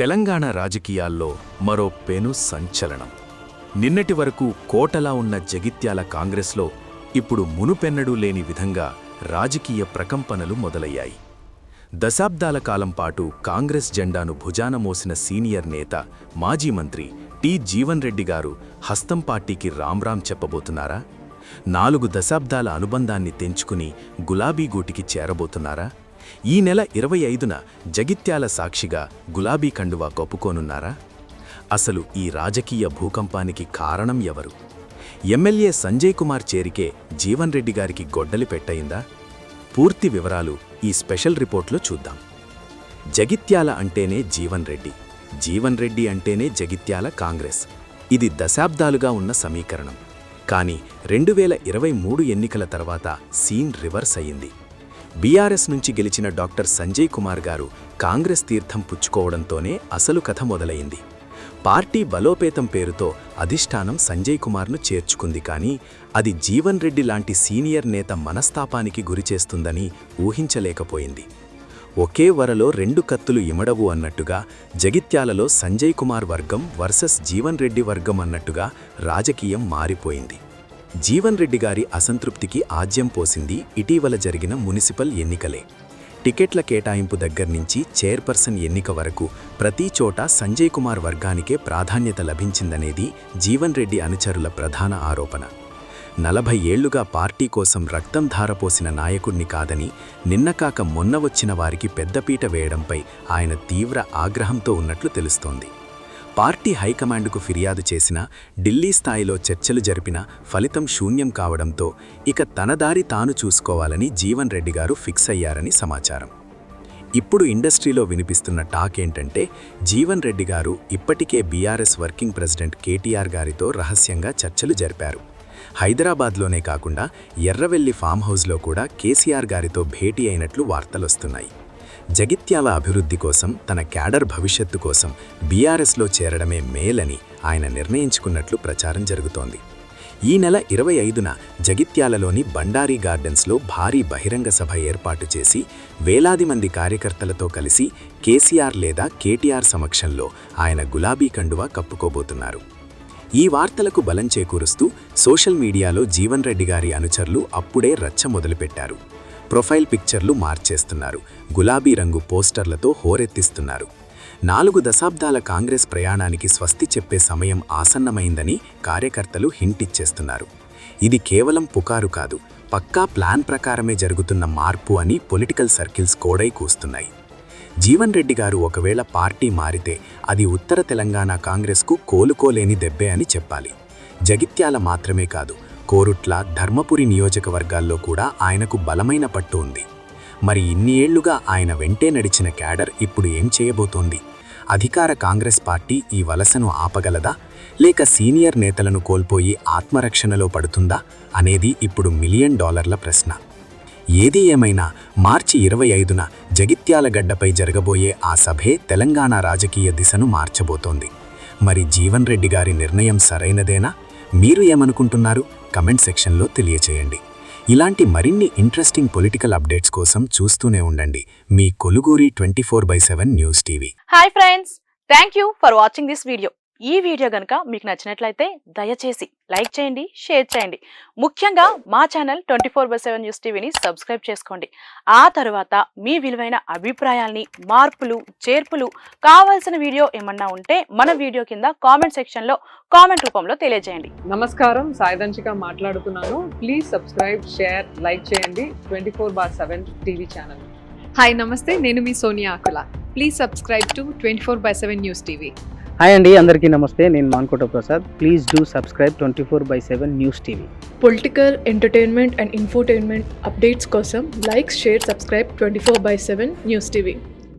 తెలంగాణ రాజకీయాల్లో మరో పెను సంచలనం. నిన్నటి వరకు కోటలా ఉన్న జగిత్యాల కాంగ్రెస్లో ఇప్పుడు మునుపెన్నడూ లేని విధంగా రాజకీయ ప్రకంపనలు మొదలయ్యాయి. దశాబ్దాల కాలం పాటు కాంగ్రెస్ జెండాను భుజాన మోసిన సీనియర్ నేత, మాజీ మంత్రి టి. జీవన్ రెడ్డి గారు హస్తం పార్టీకి రాంరాం చెప్పబోతున్నారా? 4 దశాబ్దాల అనుబంధాన్ని తెంచుకుని గులాబీ గూటికి చేరబోతున్నారా? ఈ నెల 25న జగిత్యాల సాక్షిగా గులాబీ కండువా కప్పుకోనున్నారా? అసలు ఈ రాజకీయ భూకంపానికి కారణం ఎవరు? ఎమ్మెల్యే సంజయ్ కుమార్ చేరికే జీవన్ రెడ్డి గారికి గొడ్డలి పెట్టయిందా? పూర్తి వివరాలు ఈ స్పెషల్ రిపోర్ట్లో చూద్దాం. జగిత్యాల అంటేనే జీవన్ రెడ్డి, జీవన్ రెడ్డి అంటేనే జగిత్యాల కాంగ్రెస్. ఇది దశాబ్దాలుగా ఉన్న సమీకరణం. కానీ 2023 ఎన్నికల తర్వాత సీన్ రివర్స్ అయింది. బీఆర్ఎస్ నుంచి గెలిచిన డాక్టర్ సంజయ్ కుమార్ గారు కాంగ్రెస్ తీర్థం పుచ్చుకోవడంతోనే అసలు కథ మొదలైంది. పార్టీ బలోపేతం పేరుతో అధిష్టానం సంజయ్ కుమార్ను చేర్చుకుంది. కానీ అది జీవన్ రెడ్డి లాంటి సీనియర్ నేత మనస్తాపానికి గురిచేస్తుందని ఊహించలేకపోయింది. ఒకే వరలో 2 కత్తులు ఇమడవు అన్నట్టుగా జగిత్యాలలో సంజయ్ కుమార్ వర్గం వర్సెస్ జీవన్ రెడ్డి వర్గం అన్నట్టుగా రాజకీయం మారిపోయింది. జీవన్ రెడ్డి గారి అసంతృప్తికి ఆజ్యం పోసింది ఇటీవల జరిగిన మున్సిపల్ ఎన్నికలే. టికెట్ల కేటాయింపు దగ్గర్నుంచి చైర్పర్సన్ ఎన్నిక వరకు ప్రతి చోట సంజయ్ కుమార్ వర్గానికే ప్రాధాన్యత లభించిందనేది జీవన్ రెడ్డి అనుచరుల ప్రధాన ఆరోపణ. 40 ఏళ్లుగా పార్టీ కోసం రక్తం ధారపోసిన నాయకుణ్ణి కాదని, నిన్నకాక మొన్న వచ్చిన వారికి పెద్దపీట వేయడంపై ఆయన తీవ్ర ఆగ్రహంతో ఉన్నట్లు తెలుస్తోంది. పార్టీ హైకమాండ్కు ఫిర్యాదు చేసినా, ఢిల్లీ స్థాయిలో చర్చలు జరిపినా ఫలితం శూన్యం కావడంతో ఇక తన దారి తాను చూసుకోవాలని జీవన్ రెడ్డి గారు ఫిక్స్ అయ్యారని సమాచారం. ఇప్పుడు ఇండస్ట్రీలో వినిపిస్తున్న టాక్ ఏంటంటే, జీవన్ రెడ్డి గారు ఇప్పటికే బీఆర్ఎస్ వర్కింగ్ ప్రెసిడెంట్ కేటీఆర్ గారితో రహస్యంగా చర్చలు జరిపారు. హైదరాబాద్లోనే కాకుండా ఎర్రవెల్లి ఫామ్ హౌస్లో కూడా కేసీఆర్ గారితో భేటీ అయినట్లు వార్తలొస్తున్నాయి. జగిత్యాల అభివృద్ధి కోసం, తన క్యాడర్ భవిష్యత్తు కోసం బీఆర్ఎస్లో చేరడమే మేలని ఆయన నిర్ణయించుకున్నట్లు ప్రచారం జరుగుతోంది. ఈ నెల 25న జగిత్యాలలోని బండారీ గార్డెన్స్లో భారీ బహిరంగ సభ ఏర్పాటు చేసి వేలాది మంది కార్యకర్తలతో కలిసి కేసీఆర్ లేదా కేటీఆర్ సమక్షంలో ఆయన గులాబీ కండువా కప్పుకోబోతున్నారు. ఈ వార్తలకు బలం చేకూరుస్తూ సోషల్ మీడియాలో జీవన్ రెడ్డి గారి అనుచరులు అప్పుడే రచ్చ మొదలుపెట్టారు. ప్రొఫైల్ పిక్చర్లు మార్చేస్తున్నారు, గులాబీ రంగు పోస్టర్లతో హోరెత్తిస్తున్నారు. 4 దశాబ్దాల కాంగ్రెస్ ప్రయాణానికి స్వస్తి చెప్పే సమయం ఆసన్నమైందని కార్యకర్తలు హింటిచ్చేస్తున్నారు. ఇది కేవలం పుకారు కాదు, పక్కా ప్లాన్ ప్రకారమే జరుగుతున్న మార్పు అని పొలిటికల్ సర్కిల్స్ కోడై కూస్తున్నాయి. జీవన్ రెడ్డి గారు ఒకవేళ పార్టీ మారితే అది ఉత్తర తెలంగాణ కాంగ్రెస్కు కోలుకోలేని దెబ్బే అని చెప్పాలి. జగిత్యాల మాత్రమే కాదు, కోరుట్ల, ధర్మపురి నియోజకవర్గాల్లో కూడా ఆయనకు బలమైన పట్టు ఉంది. మరి ఇన్ని ఏళ్లుగా ఆయన వెంటే నడిచిన క్యాడర్ ఇప్పుడు ఏం చేయబోతోంది? అధికార కాంగ్రెస్ పార్టీ ఈ వలసను ఆపగలదా, లేక సీనియర్ నేతలను కోల్పోయి ఆత్మరక్షణలో పడుతుందా అనేది ఇప్పుడు $1 మిలియన్ ప్రశ్న. ఏది ఏమైనా మార్చి 25న జగిత్యాల గడ్డపై జరగబోయే ఆ సభే తెలంగాణ రాజకీయ దిశను మార్చబోతోంది. మరి జీవన్ రెడ్డి గారి నిర్ణయం సరైనదేనా? మీరు ఏమనుకుంటున్నారు? కమెంట్ సెక్షన్లో తెలియచేయండి. ఇలాంటి మరిన్ని ఇంట్రెస్టింగ్ పొలిటికల్ అప్డేట్స్ కోసం చూస్తూనే ఉండండి మీ కొలుగూరి 24/7 news TV. Hi friends, thank you for watching this video. ఈ వీడియో గనుక మీకు నచ్చినట్లయితే దయచేసి లైక్ చేయండి, షేర్ చేయండి. ముఖ్యంగా మా ఛానల్ 24/7 న్యూస్ టీవీని సబ్స్క్రైబ్ చేసుకోండి. ఆ తర్వాత మీ విలువైన అభిప్రాయాల్ని, మార్పులు, చేర్పులు, కావాల్సిన వీడియో ఏమన్నా ఉంటే మన వీడియో కింద కామెంట్ సెక్షన్లో కామెంట్ రూపంలో తెలియజేయండి. నమస్కారం, సాయిదంచిక మాట్లాడుతున్నాను. ప్లీజ్ సబ్స్క్రైబ్, షేర్, లైక్ చేయండి 24/7 టీవీ ఛానల్. హాయ్ నమస్తే, నేను మీ Sonia Akula. Please subscribe to 24/7 news TV. Hi అండి, అందరికీ నమస్తే. నేను Mankota Prasad. Please do subscribe 24/7 news TV. Political, entertainment and infotainment updates కోసం like, share, subscribe 24/7 news TV.